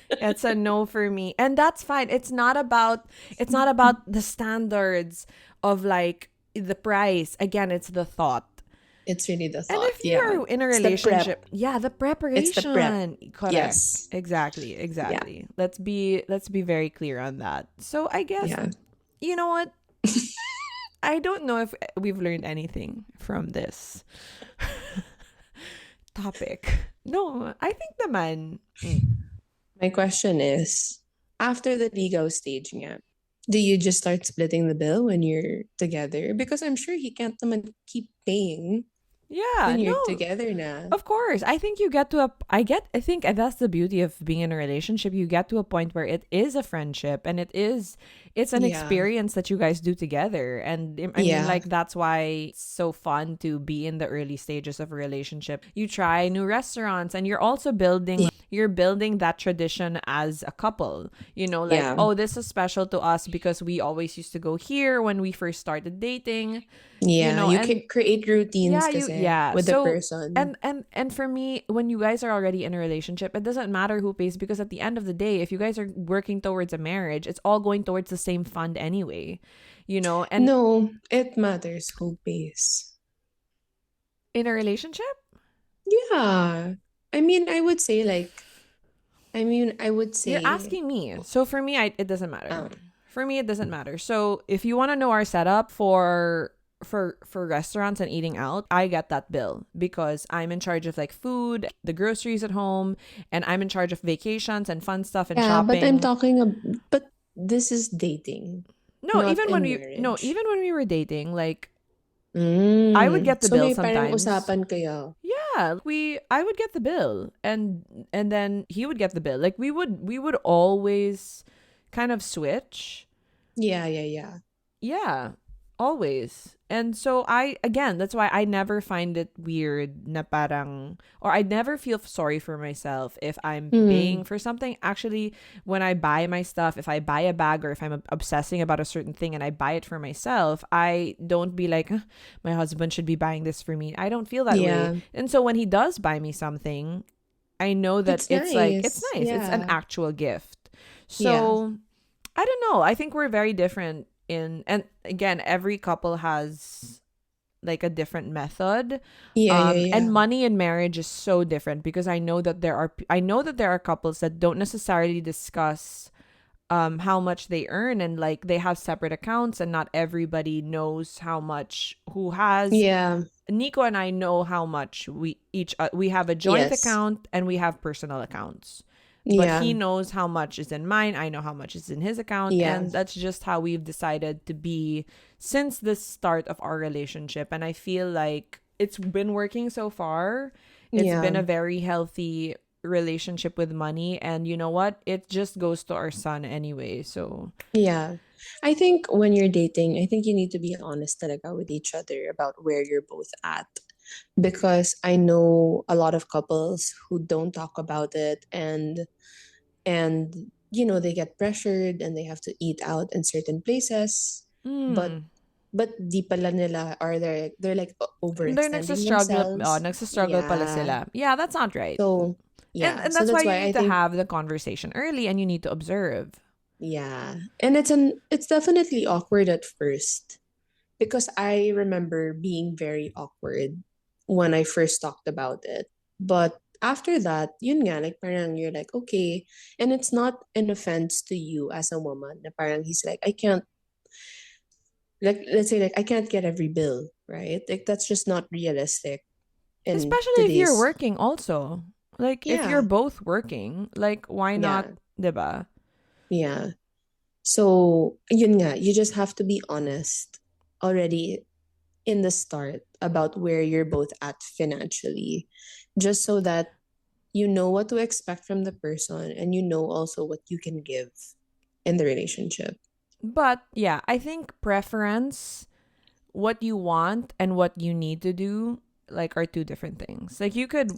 it's a no for me, and that's fine. It's not about the standards of like the price. Again, it's the thought. It's really the And thought. if Yeah. you're in a It's the relationship, prep. yeah, the It's the prep. preparation. Correct. Yes. Exactly. Yeah. Exactly. Let's be very clear on that. So I guess Yeah. you know what? I don't know if we've learned anything from this topic. No, I think naman. My question is, after the legal stage nga, do you just start splitting the bill when you're together? Because I'm sure he can't naman keep paying. Yeah, When you're no, together na. of course. I think you get to a I think that's the beauty of being in a relationship. You get to a point where it is a friendship and it's an Yeah. experience that you guys do together. And I mean Yeah. like that's why it's so fun to be in the early stages of a relationship. You try new restaurants and you're also building Yeah. you're building that tradition as a couple. You know, like, Yeah. oh, this is special to us because we always used to go here when we first started dating, you Yeah. know, You and can create routines yeah, you kasi yeah. with the So person. and for me, when you guys are already in a relationship, it doesn't matter who pays because at the end of the day, if you guys are working towards a marriage, it's all going towards the same fund anyway. You know, and No, it matters who pays. in a relationship, Yeah. I mean, I would say like, I mean, I would you're say, asking me. So for me, it doesn't matter. um, For me, it doesn't matter. So if you want to know our setup for restaurants and eating out, I get that bill because I'm in charge of like food, the groceries at home, and I'm in charge of vacations and fun stuff and yeah, but I'm shopping. talking, but this is dating, No, not in marriage. even when we were dating, like I would Mm. get the So bill may parang sometimes. usapan kayo. Yeah, I would get the bill and then he would get the bill. Like we would always kind of switch. Yeah, yeah, yeah. Yeah, always. And so I again, that's why I never find it weird na parang or I never feel sorry for myself if I'm paying Mm. for something. Actually, when I buy my stuff, if I buy a bag or if I'm obsessing about a certain thing and I buy it for myself, I don't be like, "Huh, my husband should be buying this for me." I don't feel that way. Yeah. And so when he does buy me something, I know that It's it's like it's nice. nice. It's an Yeah. actual gift. Yeah. So I don't know. I think we're very different in and again, every couple has like a different method. Yeah, yeah, And yeah. money in marriage is so different because I know that there are couples that don't necessarily discuss how much they earn and like they have separate accounts and not everybody knows how much who has. Yeah. Nico and I know how much we have a joint Yes. account and we have personal accounts. But Yeah. he knows how much is in mine, I know how much is in his account, Yeah. and that's just how we've decided to be since the start of our relationship. And I feel like it's been working so far. It's been Yeah. a very healthy relationship with money and you know what? It just goes to our son anyway. So, Yeah. I think when you're dating, I think you need to be honest talaga with each other about where you're both at. Because I know a lot of couples who don't talk about it and they get pressured and they have to eat out in certain places. But mm, di pala nila or they're like they're overextending themselves. nagsastruggle pala Yeah. sila. Yeah, that's not right. So And yeah. and So that's why that's you why I need to think have the conversation early and you need to observe. yeah. And it's definitely awkward at first because I remember being very awkward when I first talked about it. But after that, yun nga, like parang you're like, okay. And it's not an offense to you as a woman. Na parang he's like, I can't, like, let's say, like, I can't get every bill, right? Like, that's just not realistic in Especially if you're today's, working also. Like if you're yeah, both working, like why not, yeah, 'di ba? yeah. So, yun nga, you just have to be honest already in the start about where you're both at financially, just so that you know what to expect from the person and you know also what you can give in the relationship. But yeah, I think preference, what you want and what you need to do like are two different things. Like you could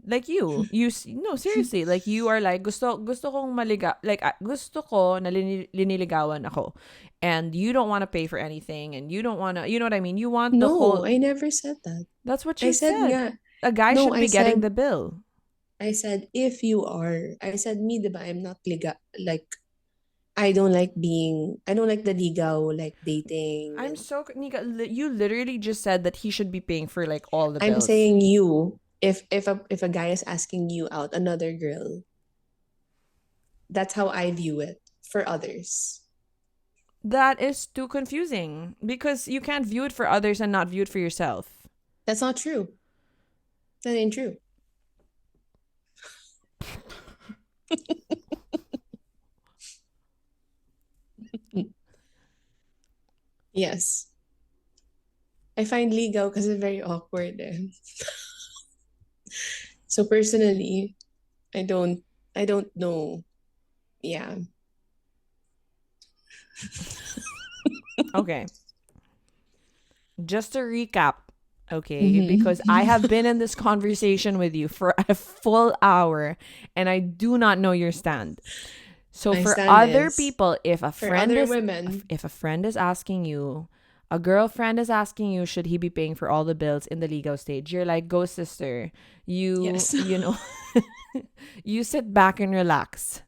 like no seriously, like you are like gusto kong like gusto ko na liniligawan ako and you don't want to pay for anything and you don't want to, you know what I mean? You want the No, whole I never said that. That's what I you said said. nga. A guy No, should be getting the bill. I said if you are. I said me, diba, I'm not like I don't like the ligaw like dating I'm and so Nika, you literally just said that he should be paying for like all the I'm bills. saying you if a guy is asking you out another girl, that's how I view it for others. That is too confusing because you can't view it for others and not view it for yourself. That's not true. That ain't true. Yes. I find ligaw kasi very awkward eh. So personally, I don't I don't know. Yeah. Okay. Just to recap, okay, because I Mm-hmm. have been in this conversation with you for a full hour and I do not know your stand. So My for stand other is people, for other women. if a friend is asking you, a girlfriend is asking you, should he be paying for all the bills in the legal stage? You're like, go sister. Yes. You know, you sit back and relax.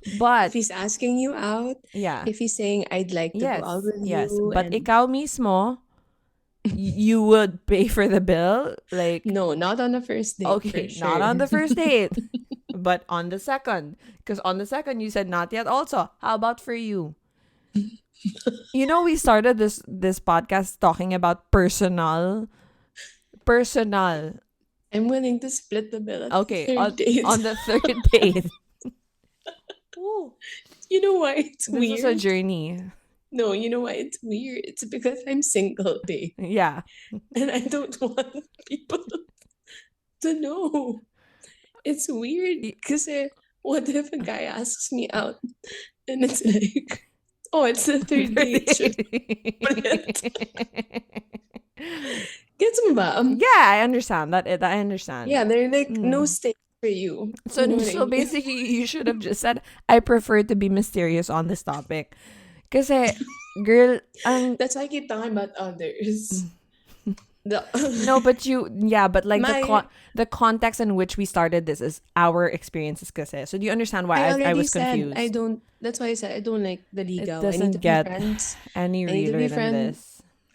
If But he's asking you out, yeah, if he's saying I'd like to go out yes, with yes. you But and ikaw mismo, you would pay for the bill? Like, no, not on the first date for okay, not sure. on the first date, but on the second. Because on the second, you said not yet also. How about for you? You know, we started this podcast talking about personal. I'm willing to split the bill at the Okay, third date. on the third date. Ooh, You know why it's this was a weird? journey. No, you know why it's weird? It's because I'm single, babe. Yeah. And I don't want people to know. It's weird Y- because what if a guy asks me out and it's like, oh, it's the third Third date. Should split. date. Gets mo ba? Yeah, I understand that. I understand. Yeah, they're like no Mm. stakes for you. So You know what I so mean? basically, you should have just said, "I prefer to be mysterious on this topic." Kasi, girl, ang That's why I keep talking about others. The no, but yeah, but like my the context in which we started this is our experiences kasi. So do you understand I why I already was said I confused? don't. That's why I said I don't like the It ligaw. I need to doesn't be get friends. any I need to be realer than friend. this.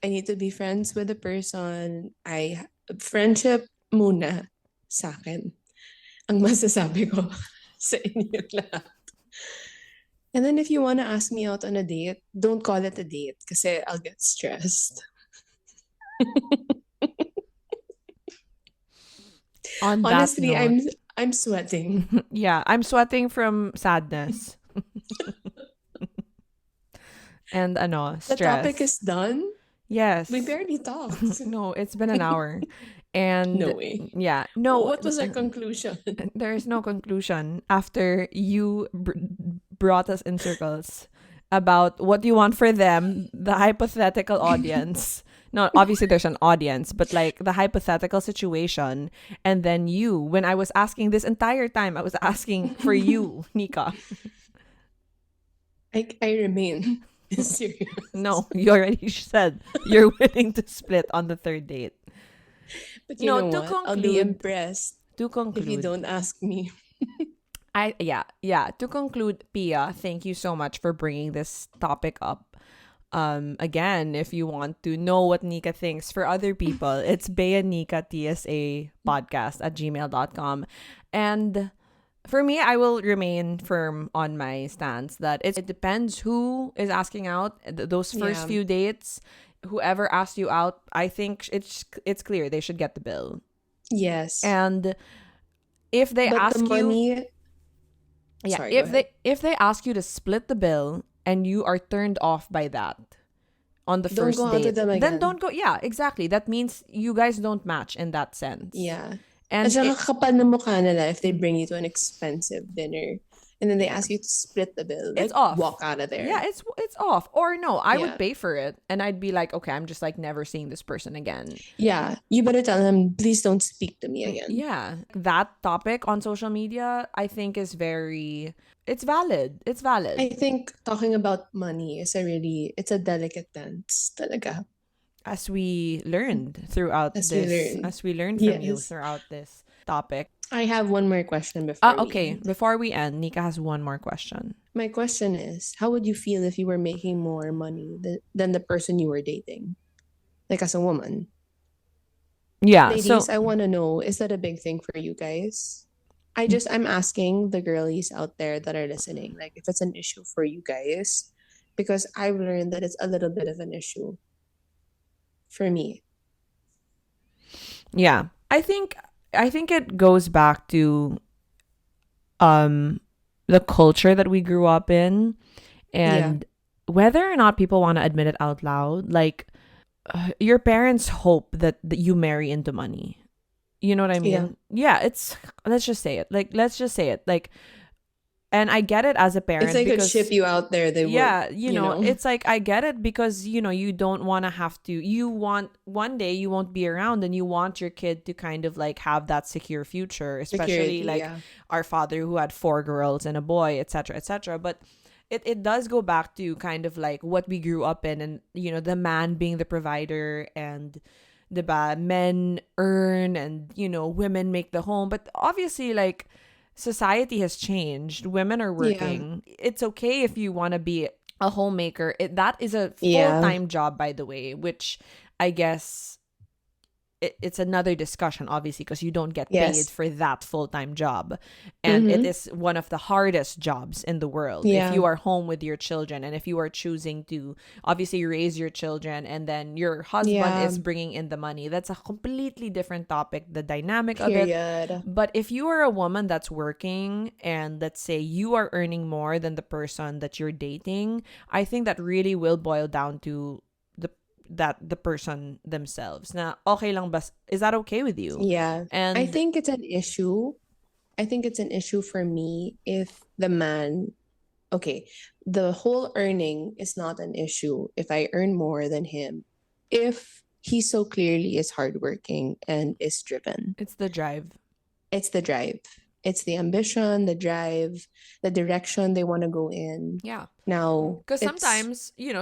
I need to be friends with the person. Friendship muna sa akin. Ang masasabi ko sa inyo lahat. And then if you want to ask me out on a date, don't call it a date kasi I'll get stressed. On that Honestly, note, I'm sweating. yeah, I'm sweating from sadness and The topic stress. is done. We Yes. barely talked. No, it's been an hour. And No way. yeah, no, What was our conclusion? there is no conclusion after you brought us in circles about what you want for them, the hypothetical audience. No, obviously there's an audience, but like the hypothetical situation. And then you, when I was asking this entire time, I was asking for you, Nika. I remain serious. No, you already said you're willing to split on the third date. But you No, know what? I'll be impressed to if you conclude, don't ask me. yeah. To conclude, Pia, thank you so much for bringing this topic up. Again, if you want to know what Nika thinks for other people, it's Bea Nika TSA podcast at gmail.com. And for me, I will remain firm on my stance that it depends who is asking out. Those first Yeah. few dates, whoever asked you out, I think it's clear they should get the bill. Yes. And if they But the ask you, money, yeah, sorry, go ahead. if they ask you to split the bill and you are turned off by that on the Don't go first out with date, them then again. don't go. Yeah, exactly. That means you guys don't match in that sense. Yeah. At And saka it, kapal na mukha nila if they bring you to an expensive dinner and then they yeah, ask you to split the bill. it's Like, off. walk out of Yeah, there. it's off. Or no, I would Yeah. pay for it and I'd be like, okay, I'm just like never seeing this person again. Yeah. You better tell them, please don't speak to me again. Yeah, that topic on social media, I think is very, it's valid. It's I valid. think talking about money is it's a delicate dance talaga, As we learned throughout as we this, learn. as we learned from you Yes. throughout this topic. I have one more question before we Okay, end. before we end, Nika has one more question. My question is, how would you feel if you were making more money than the person you were dating? Like as a woman. Yeah, Ladies, so I want to know, is that a big thing for you guys? I'm asking the girlies out there that are listening, like if it's an issue for you guys, because I've learned that it's a little bit of an issue for me. yeah, I think it goes back to um the culture that we grew up in Yeah. and whether or not people want to admit it out loud. Like your parents hope that you marry into money. You know what I Yeah. mean? Yeah, it's, let's just say it. Like, let's just say it. Like, and I get it as a If parent they could ship because, you out there, they would, yeah, it's like, I get it because, you don't want to have to, you want, one day you won't be around and you want your kid to kind of like have that secure future, especially security. like Yeah. our father who had four girls and a boy, etc., etc. But it does go back to kind of like what we grew up in, and the man being the provider, and the men earn, and women make the home. But obviously, like, society has changed. Women are Yeah. working. It's okay if you want to be a homemaker. That is a Yeah. full-time job, by the way, which I guess it's another discussion, obviously, because you don't get paid Yes. for that full-time job, and it Mm-hmm. is one of the hardest jobs in the world. If Yeah. you are home with your children, and if you are choosing to obviously raise your children, and then your husband Yeah. is bringing in the money, that's a completely different topic, the dynamic of it. Period. But if you are a woman that's working, and let's say you are earning more than the person that you're dating, I think that really will boil down to the person themselves. Na okay lang ba, is that okay with you? Yeah. I And think it's an issue. I think it's an issue for me if the man, okay, the whole earning is not an issue if I earn more than him. If he so clearly is hardworking and is driven, it's the drive. it's the drive. It's the ambition, the drive, the direction they want to go in. Yeah. Now, Because it's,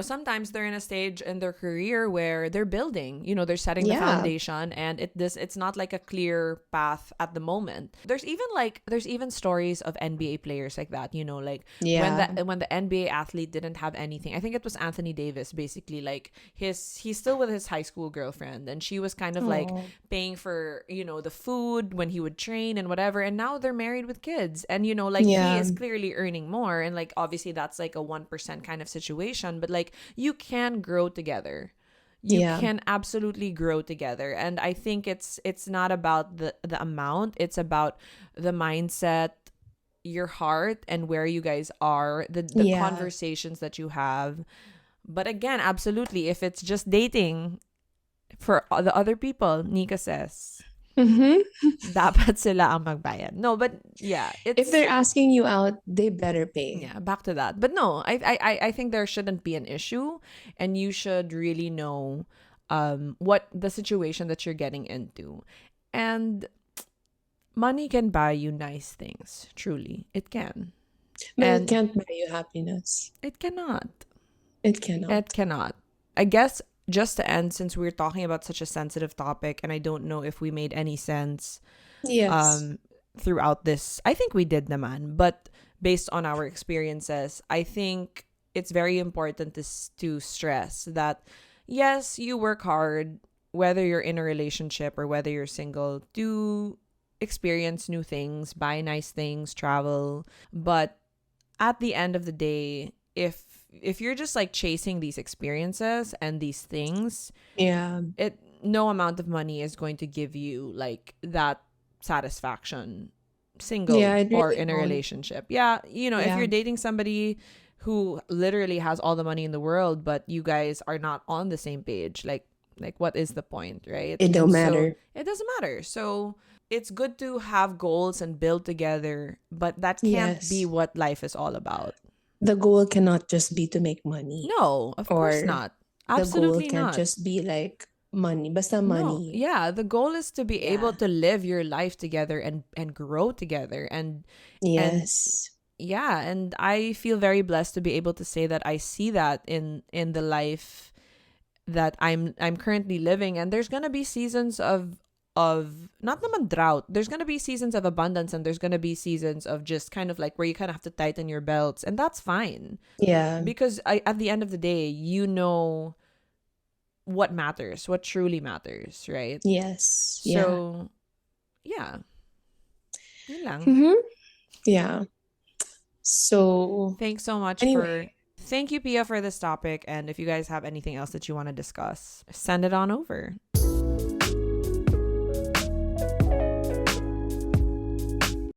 sometimes they're in a stage in their career where they're building, they're setting the yeah, foundation, and it's not like a clear path at the moment. There's even stories of NBA players like that, like yeah. when the NBA athlete didn't have anything. I think it was Anthony Davis, basically, like he's still with his high school girlfriend, and she was kind of like Oh, paying for, the food when he would train and whatever, and now they're married with kids, and like he yeah, is clearly earning more, and like obviously that's like a 1% kind of situation, but like you can grow together. You yeah, can absolutely grow together, and I think it's not about the amount, it's about the mindset, your heart, and where you guys are, the yeah. conversations that you have. But again, absolutely, if it's just dating for the other people, Nika says, Mm-hmm. dapat sila ang magbayad. No, but yeah, If it's, they're asking you out, they better pay. yeah, back to that. But no, I think there shouldn't be an issue, and you should really know what the situation that you're getting into. And money can buy you nice things, truly. It can. But it And can't buy you happiness. it cannot. It It cannot. cannot. I guess just to end, since we're talking about such a sensitive topic, and I don't know if we made any sense Yes. um throughout this. I think we did, naman, but based on our experiences, I think it's very important to stress that yes, you work hard, whether you're in a relationship or whether you're single, to experience new things, buy nice things, travel, but at the end of the day, if you're just like chasing these experiences and these things, Yeah. it no amount of money is going to give you like that satisfaction, Yeah, single it or really in a won't. relationship. Yeah, if Yeah. you're dating somebody who literally has all the money in the world, but you guys are not on the same page, like what is the point, right? It don't And so matter. it doesn't matter. So it's good to have goals and build together, but that can't be Yes. what life is all about. The goal cannot just be to make money. No, of course Or not. the goal Absolutely can't not. just be like money. Basta No, money. yeah, the goal is to be able Yeah. to live your life together and grow together, and Yes. yeah, and I feel very blessed to be able to say that I see that in the life that I'm currently living. And there's going to be seasons of not naman drought. There's going to be seasons of abundance, and there's going to be seasons of just kind of like where you kind of have to tighten your belts, and that's fine, Yeah. because at the end of the day, what matters, what truly matters, right? Yes. Yeah. So, yeah, yun lang. Mm-hmm. Yeah. So Thanks so much anyway, thank you, Pia, for this topic. And if you guys have anything else that you want to discuss, send it on over.